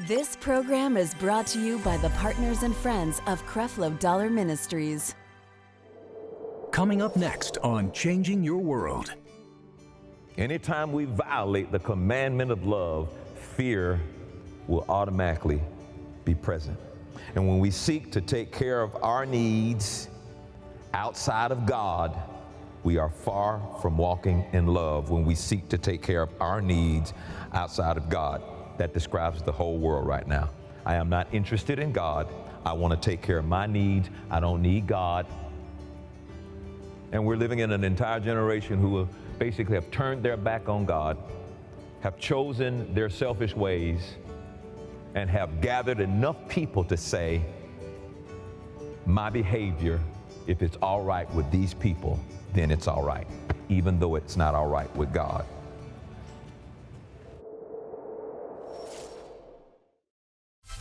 This program is brought to you by the partners and friends of Creflo Dollar Ministries. Coming up next on Changing Your World. Anytime we violate the commandment of love, fear will automatically be present. And when we seek to take care of our needs outside of God, we are far from walking in love. When we seek to take care of our needs outside of God, that describes the whole world right now. I am not interested in God. I want to take care of my needs. I don't need God. And we're living in an entire generation who basically have turned their back on God, have chosen their selfish ways, and have gathered enough people to say, my behavior, if it's all right with these people, then it's all right, even though it's not all right with God.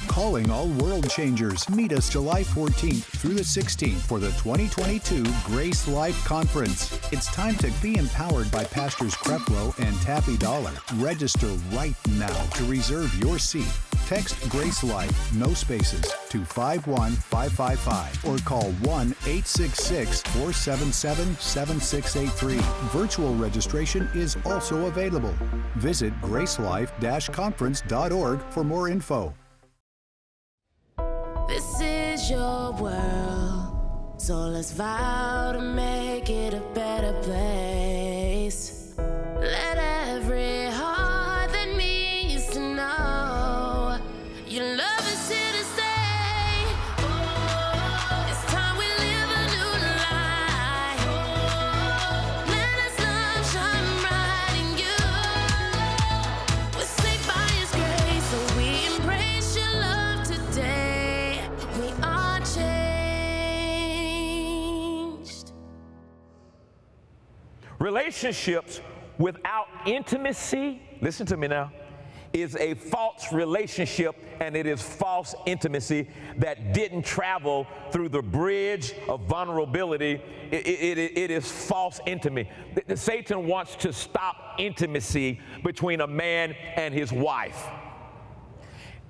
Calling all world changers. Meet us July 14th through the 16th for the 2022 Grace Life Conference. It's time to be empowered by Pastors Creflo and Taffy Dollar. Register right now to reserve your seat. Text Grace Life, no spaces, to 51555 or call 1-866-477-7683. Virtual registration is also available. Visit gracelife-conference.org for more info. This is your world, so let's vow to make it a better place. Let every heart that needs to know your love is here to stay. It's time we live a new life. Let us love shine bright in you. We're saved by His grace, so we embrace your love today. We are changed. Relationships without intimacy, listen to me now, is a false relationship, and it is false intimacy that didn't travel through the bridge of vulnerability. It is false intimacy. Satan wants to stop intimacy between a man and his wife.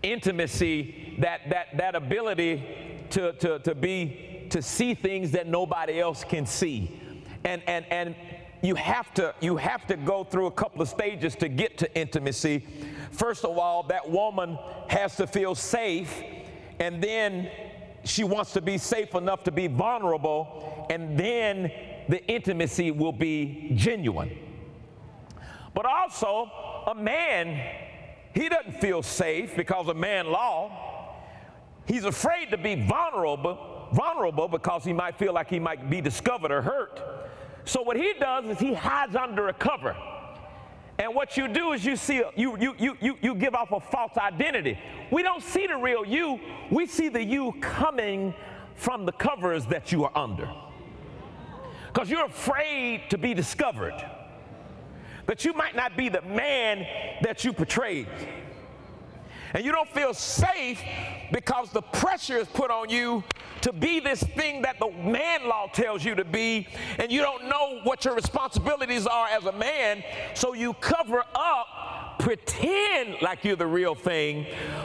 Intimacy, that ability to see things that nobody else can see, and you have to go through a couple of stages to get to intimacy. First of all, that woman has to feel safe, and then she wants to be safe enough to be vulnerable, and then the intimacy will be genuine. But also, a man, he doesn't feel safe because of man law. He's afraid to be vulnerable because he might feel like he might be discovered or hurt. So what he does is he hides under a cover. And what you do is you give off a false identity. We don't see the real you. We see the you coming from the covers that you are under. Because you're afraid to be discovered. That you might not be the man that you portrayed. And you don't feel safe because the pressure is put on you to be this thing that the man law tells you to be, and you don't know what your responsibilities are as a man, so you cover up, pretend like you're the real thing,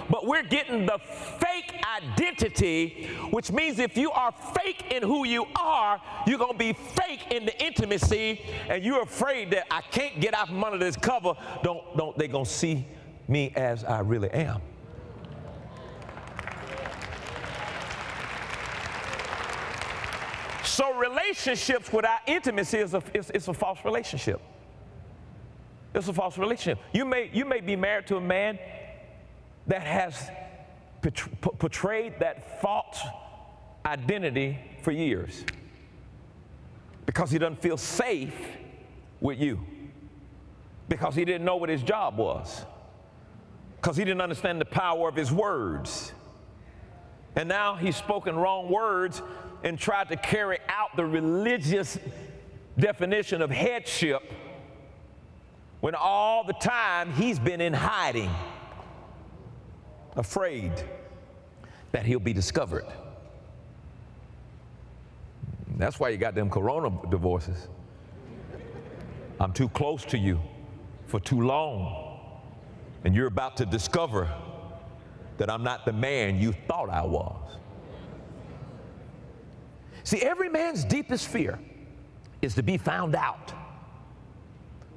but we're getting the fake identity, which means if you are fake in who you are, you're going to be fake in the intimacy, and you're afraid that I can't get out from under this cover, they're going to see me as I really am. So relationships without intimacy is a false relationship. It's a false relationship. You may be married to a man that has portrayed that false identity for years because he doesn't feel safe with you, because he didn't know what his job was, because he didn't understand the power of his words. And now he's spoken wrong words and tried to carry out the religious definition of headship when all the time he's been in hiding, afraid that he'll be discovered. That's why you got them corona divorces. I'm too close to you for too long, and you're about to discover that I'm not the man you thought I was. See, every man's deepest fear is to be found out,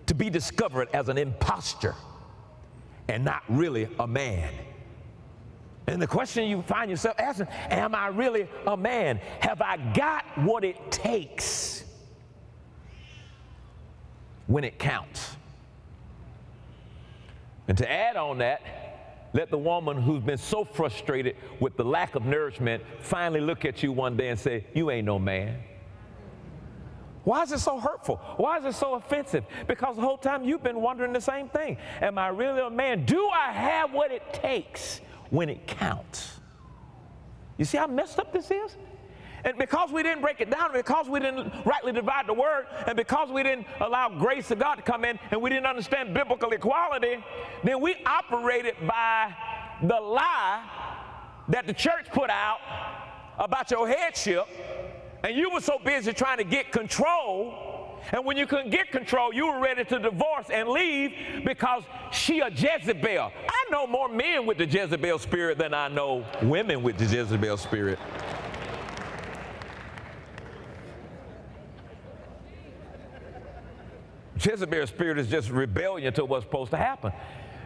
to be discovered as an imposter and not really a man. And the question you find yourself asking, am I really a man? Have I got what it takes when it counts? And to add on that, let the woman who's been so frustrated with the lack of nourishment finally look at you one day and say, you ain't no man. Why is it so hurtful? Why is it so offensive? Because the whole time you've been wondering the same thing. Am I really a man? Do I have what it takes when it counts? You see how messed up this is? And because we didn't break it down, because we didn't rightly divide the word, and because we didn't allow grace of God to come in, and we didn't understand biblical equality, then we operated by the lie that the church put out about your headship, and you were so busy trying to get control, and when you couldn't get control, you were ready to divorce and leave because she a Jezebel. I know more men with the Jezebel spirit than I know women with the Jezebel spirit. Jezebel's spirit is just rebellion to what's supposed to happen.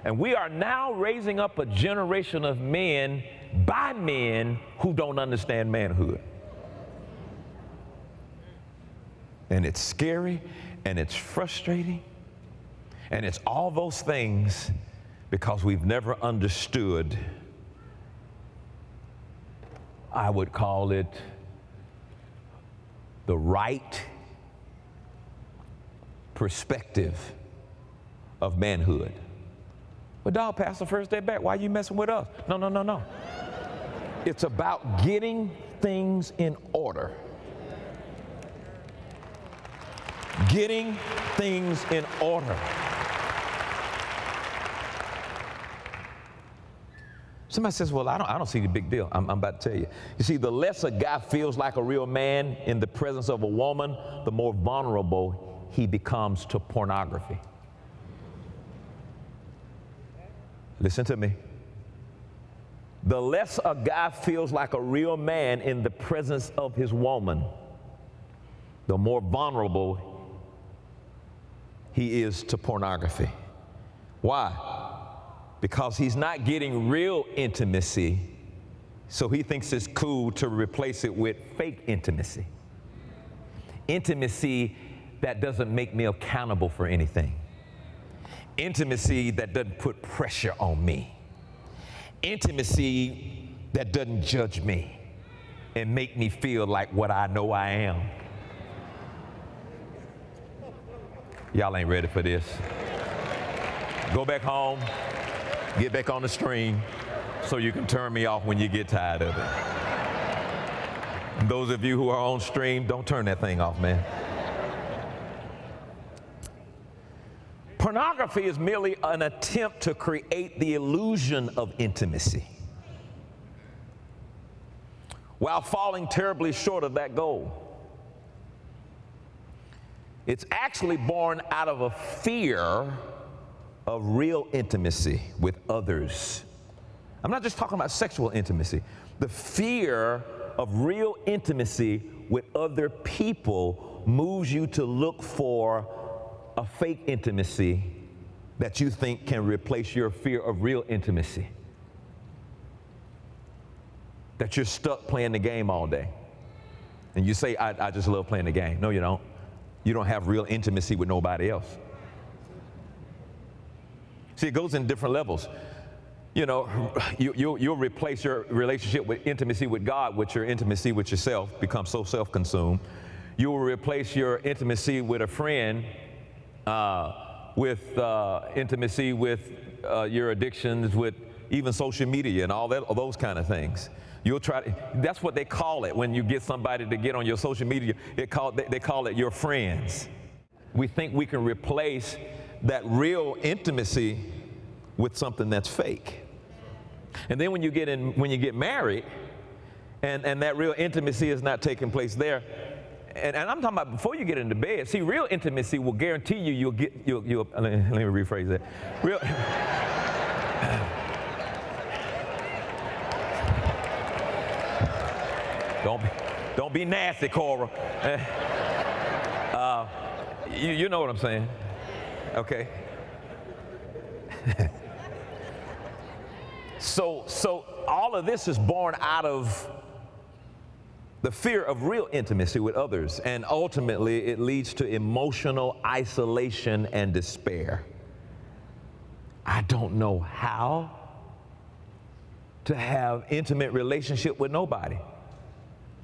And we are now raising up a generation of men by men who don't understand manhood. And it's scary, and it's frustrating, and it's all those things because we've never understood, I would call it, the right perspective of manhood. Well, dog, Pastor, first day back, why are you messing with us? No. It's about getting things in order. Getting things in order. Somebody says, well, I don't see the big deal. I'm about to tell you. You see, the less a guy feels like a real man in the presence of a woman, the more vulnerable he becomes to pornography. Listen to me. The less a guy feels like a real man in the presence of his woman, the more vulnerable he is to pornography. Why? Because he's not getting real intimacy, so he thinks it's cool to replace it with fake intimacy. Intimacy that doesn't make me accountable for anything. Intimacy that doesn't put pressure on me. Intimacy that doesn't judge me and make me feel like what I know I am. Y'all ain't ready for this. Go back home, get back on the stream so you can turn me off when you get tired of it. And those of you who are on stream, don't turn that thing off, man. Pornography is merely an attempt to create the illusion of intimacy while falling terribly short of that goal. It's actually born out of a fear of real intimacy with others. I'm not just talking about sexual intimacy. The fear of real intimacy with other people moves you to look for a fake intimacy that you think can replace your fear of real intimacy. That you're stuck playing the game all day. And you say, I just love playing the game. No, you don't. You don't have real intimacy with nobody else. See, it goes in different levels. You know, you'll replace your relationship with intimacy with God with your intimacy with yourself, become so self-consumed. You will replace your intimacy with a friend with intimacy with your addictions, with even social media and all those kind of things. You'll try to, that's what they call it when you get somebody to get on your social media. They call it your friends. We think we can replace that real intimacy with something that's fake. And then when you get married, and that real intimacy is not taking place there, and I'm talking about before you get into bed. See, real intimacy will guarantee you'll let me rephrase that. Don't be nasty, Cora. You know what I'm saying, okay? So all of this is born out of the fear of real intimacy with others, and ultimately it leads to emotional isolation and despair. I don't know how to have intimate relationship with nobody.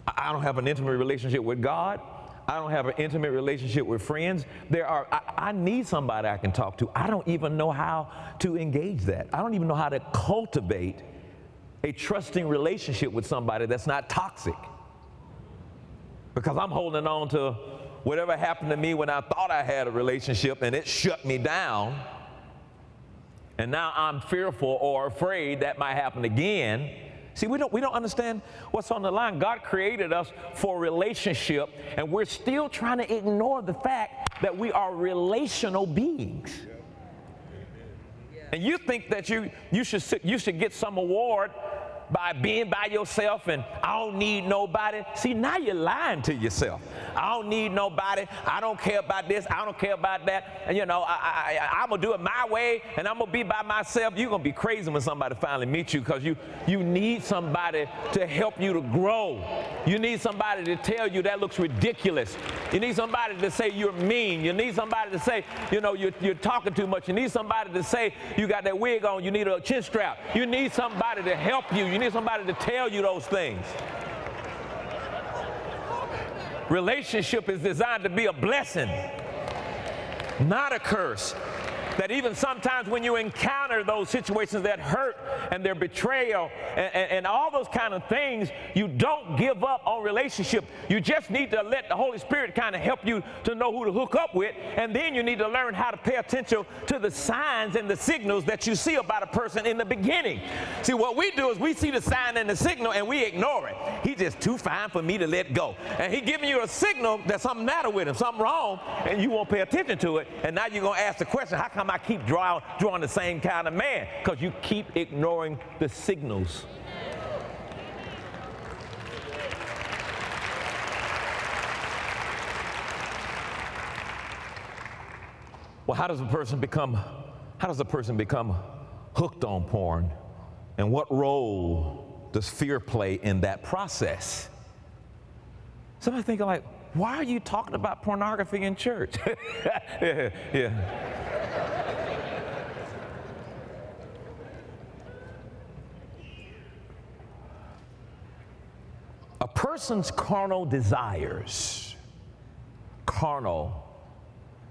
I don't have an intimate relationship with God. I don't have an intimate relationship with friends. I need somebody I can talk to. I don't even know how to engage that. I don't even know how to cultivate a trusting relationship with somebody that's not toxic. Because I'm holding on to whatever happened to me when I thought I had a relationship and it shut me down. And now I'm fearful or afraid that might happen again. See, we don't understand what's on the line. God created us for a relationship, and we're still trying to ignore the fact that we are relational beings. And you think that you should get some award by being by yourself and I don't need nobody. See, now you're lying to yourself. I don't need nobody. I don't care about this. I don't care about that. And I'm going to do it my way and I'm going to be by myself. You're going to be crazy when somebody finally meets you, because you need somebody to help you to grow. You need somebody to tell you that looks ridiculous. You need somebody to say you're mean. You need somebody to say, you're talking too much. You need somebody to say you got that wig on. You need a chin strap. You need somebody to help you. You need somebody to tell you those things. Relationship is designed to be a blessing, not a curse. That even sometimes when you encounter those situations that hurt and their betrayal and all those kind of things, you don't give up on relationship. You just need to let the Holy Spirit kind of help you to know who to hook up with, and then you need to learn how to pay attention to the signs and the signals that you see about a person in the beginning. See, what we do is we see the sign and the signal and we ignore it. He's just too fine for me to let go. And he's giving you a signal that something matter with him, something wrong, and you won't pay attention to it. And now you're going to ask the question, how come I keep drawing the same kind of man? Because you keep ignoring the signals. Well, how does a person become hooked on porn? And what role does fear play in that process? Somebody thinking like, why are you talking about pornography in church? Yeah. A person's carnal desires, carnal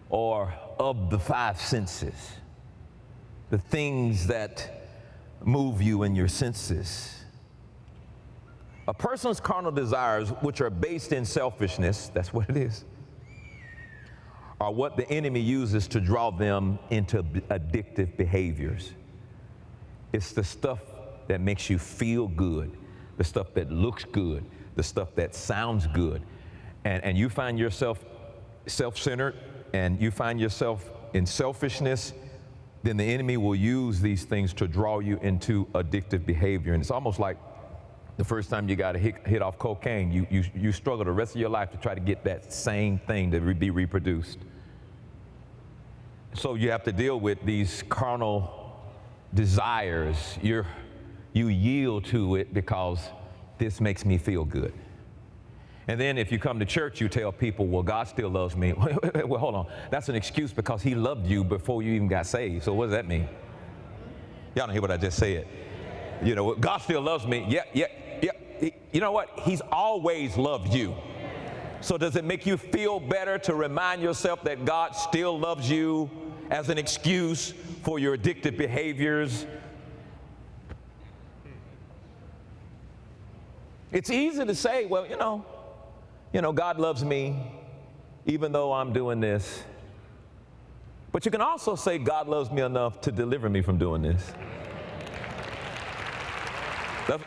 or of the five senses, the things that move you in your senses. A person's carnal desires, which are based in selfishness, that's what it is, are what the enemy uses to draw them into addictive behaviors. It's the stuff that makes you feel good, the stuff that looks good, the stuff that sounds good. And you find yourself self-centered and you find yourself in selfishness, then the enemy will use these things to draw you into addictive behavior. And it's almost like the first time you got a hit off cocaine, you struggle the rest of your life to try to get that same thing to be reproduced. So you have to deal with these carnal desires. You yield to it because this makes me feel good. And then if you come to church, you tell people, well, God still loves me. Well, hold on. That's an excuse because he loved you before you even got saved. So what does that mean? Y'all don't hear what I just said. God still loves me. Yeah. You know what? He's always loved you. So does it make you feel better to remind yourself that God still loves you as an excuse for your addictive behaviors? It's easy to say, well, God loves me even though I'm doing this. But you can also say God loves me enough to deliver me from doing this.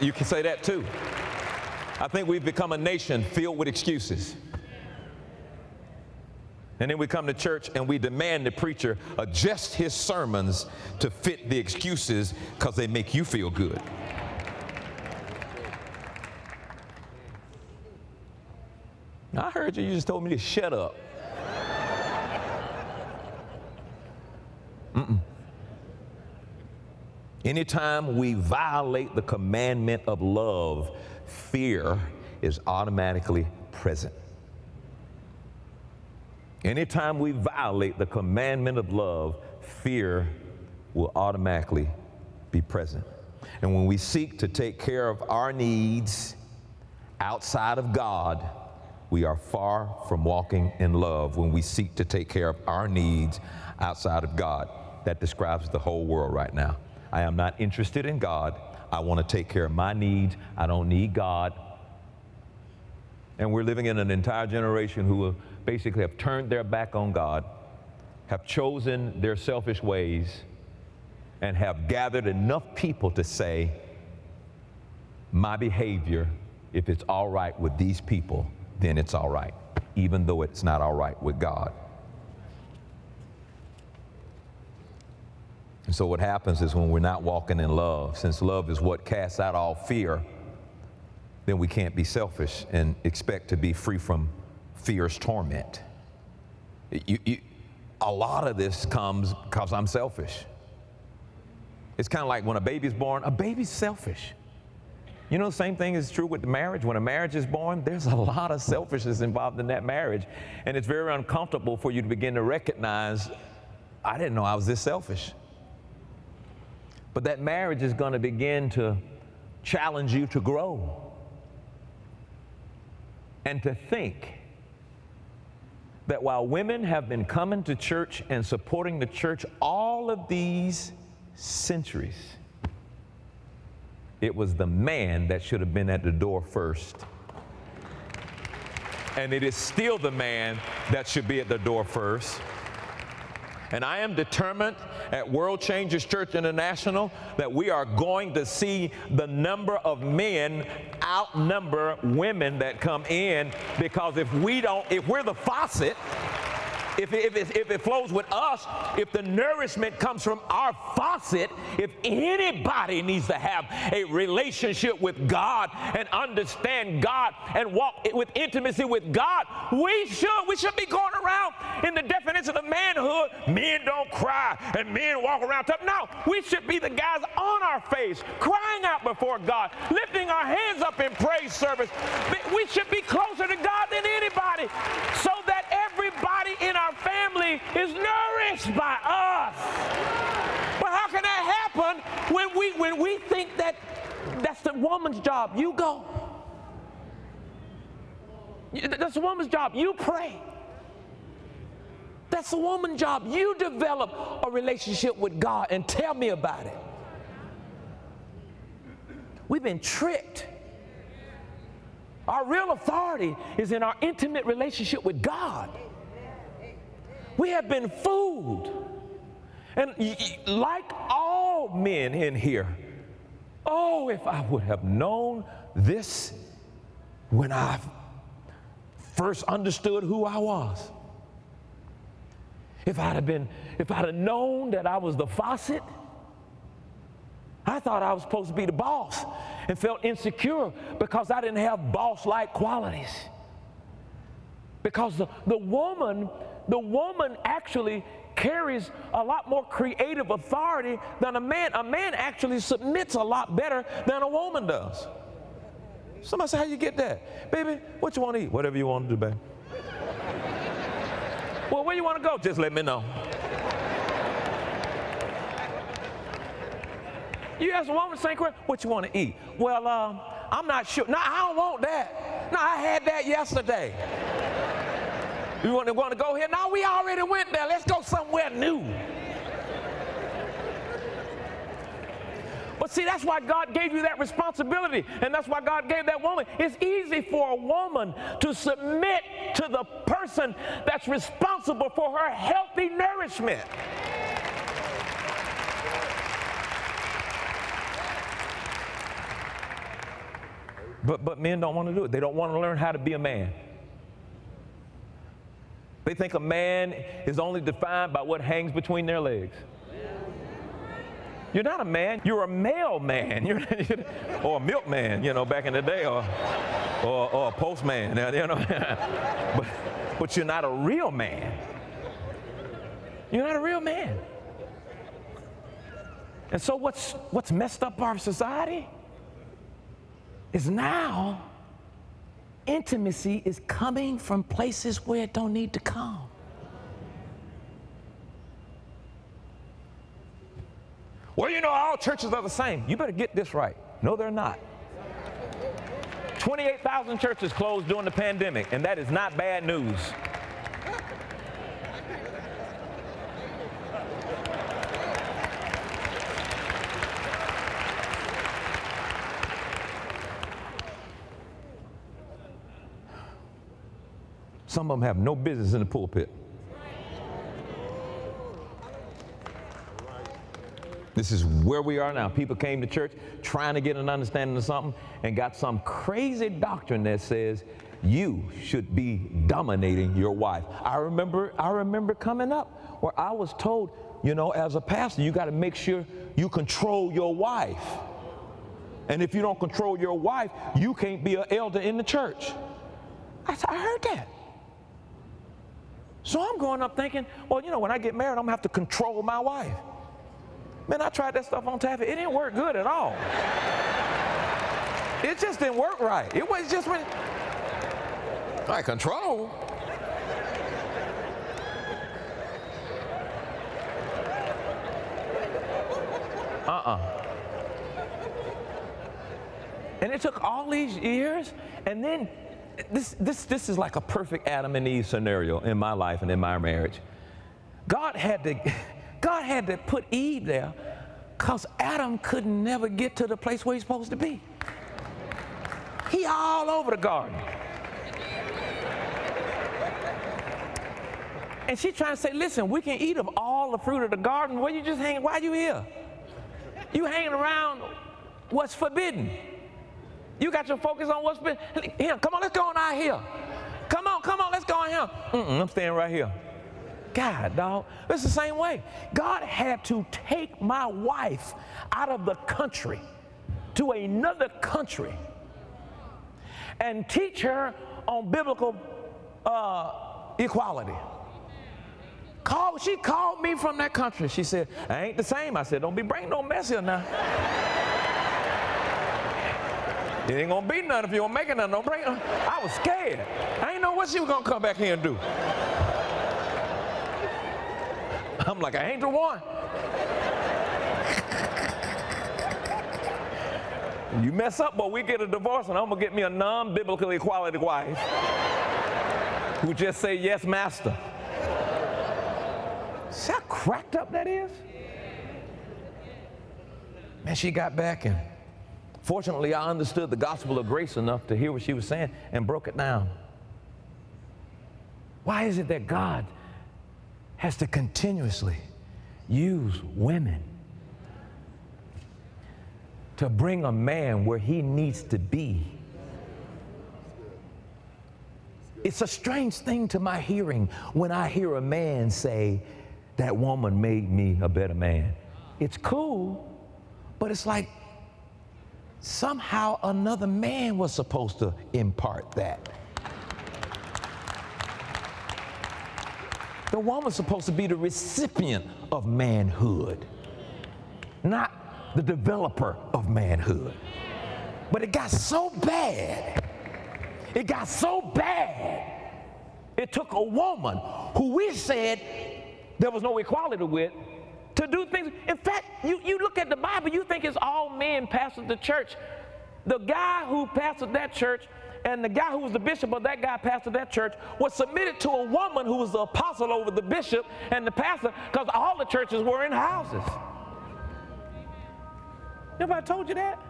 You can say that too. I think we've become a nation filled with excuses. And then we come to church and we demand the preacher adjust his sermons to fit the excuses because they make you feel good. I heard you just told me to shut up. Anytime we violate the commandment of love, fear is automatically present. Anytime we violate the commandment of love, fear will automatically be present. And when we seek to take care of our needs outside of God, we are far from walking in love. When we seek to take care of our needs outside of God, that describes the whole world right now. I am not interested in God. I want to take care of my needs. I don't need God. And we're living in an entire generation who basically have turned their back on God, have chosen their selfish ways, and have gathered enough people to say, my behavior, if it's all right with these people, then it's all right, even though it's not all right with God. And so what happens is when we're not walking in love, since love is what casts out all fear, then we can't be selfish and expect to be free from fear's torment. A lot of this comes because I'm selfish. It's kind of like when a baby's born, a baby's selfish. You know, the same thing is true with the marriage. When a marriage is born, there's a lot of selfishness involved in that marriage. And it's very uncomfortable for you to begin to recognize, I didn't know I was this selfish. But that marriage is going to begin to challenge you to grow and to think that while women have been coming to church and supporting the church all of these centuries, it was the man that should have been at the door first. And it is still the man that should be at the door first. And I am determined at World Changers Church International that we are going to see the number of men outnumber women that come in, because if we're the faucet, if it flows with us, if the nourishment comes from our faucet, if anybody needs to have a relationship with God and understand God and walk with intimacy with God, we should be going around in the definition of manhood. Men don't cry and men walk around tough. No, we should be the guys on our face, crying out before God, lifting our hands up in praise service. We should be closer to God than anybody, so that everybody in our family is nourished by us. But how can that happen when we think that that's the woman's job? You go. That's the woman's job. You pray. That's the woman's job. You develop a relationship with God and tell me about it. We've been tricked. Our real authority is in our intimate relationship with God. We have been fooled. And like all men in here, oh, if I would have known this when I first understood who I was. If I'd have known that I was the faucet, I thought I was supposed to be the boss and felt insecure because I didn't have boss-like qualities. Because the woman actually carries a lot more creative authority than a man. A man actually submits a lot better than a woman does. Somebody say, how you get that? Baby, what you want to eat? Whatever you want to do, baby. Well, where you want to go? Just let me know. You ask a woman the same question, what you want to eat? Well, I'm not sure. No, I don't want that. No, I had that yesterday. You want to go here? No, we already went there. Let's go somewhere new. But see, that's why God gave you that responsibility, and that's why God gave that woman. It's easy for a woman to submit to the person that's responsible for her healthy nourishment. But men don't want to do it. They don't want to learn how to be a man. They think a man is only defined by what hangs between their legs. You're not a man. You're a male man. Or a milkman, back in the day. or a postman, you know. but you're not a real man. You're not a real man. And so what's messed up our society is now intimacy is coming from places where it don't need to come. Well, you know, all churches are the same. You better get this right. No, they're not. 28,000 churches closed during the pandemic, and that is not bad news. Some of them have no business in the pulpit. This is where we are now. People came to church trying to get an understanding of something and got some crazy doctrine that says you should be dominating your wife. I remember coming up where I was told, you know, as a pastor, you got to make sure you control your wife. And if you don't control your wife, you can't be an elder in the church. I heard that. So I'm going up thinking, well, you know, when I get married, I'm gonna have to control my wife. Man, I tried that stuff on Taffy. It didn't work good at all. It just didn't work right. It was just when, like, control. And it took all these years, and then this is like a perfect Adam and Eve scenario in my life and in my marriage. God had to put Eve there because Adam could never get to the place where he's supposed to be. He all over the garden. And she's trying to say, listen, we can eat of all the fruit of the garden. Why you just hanging? Why you here? You hanging around what's forbidden. You got your focus on what's forbidden. Here, come on, let's go on out here. Come on, let's go on here. I'm staying right here. God, dog, it's the same way. God had to take my wife out of the country to another country and teach her on biblical equality. She called me from that country. She said, I ain't the same. I said, don't be bringing no mess here now. It ain't gonna be nothing if you don't make it nothing. Don't bring it. I was scared. I ain't know what she was gonna come back here and do. I'm like, I ain't the one. You mess up, but we get a divorce, and I'm gonna get me a non-biblical equality wife who just say, yes, master. See how cracked up that is? Man, she got back, and fortunately, I understood the gospel of grace enough to hear what she was saying and broke it down. Why is it that God has to continuously use women to bring a man where he needs to be? It's a strange thing to my hearing when I hear a man say, that woman made me a better man. It's cool, but it's like somehow another man was supposed to impart that. The woman's supposed to be the recipient of manhood, not the developer of manhood. But it got so bad. It got so bad. It took a woman who we said there was no equality with to do things. In fact, you look at the Bible, you think it's all men pastored the church. The guy who pastored that church and the guy who was the bishop of that guy pastored that church was submitted to a woman who was the apostle over the bishop and the pastor, because all the churches were in houses. Nobody told you that?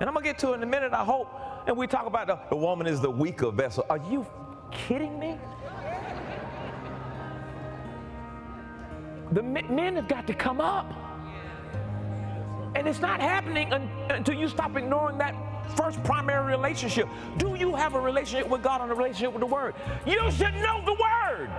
And I'm going to get to it in a minute, I hope. And we talk about the woman is the weaker vessel. Are you kidding me? The men have got to come up. And it's not happening until you stop ignoring that first primary relationship. Do you have a relationship with God and a relationship with the Word? You should know the Word.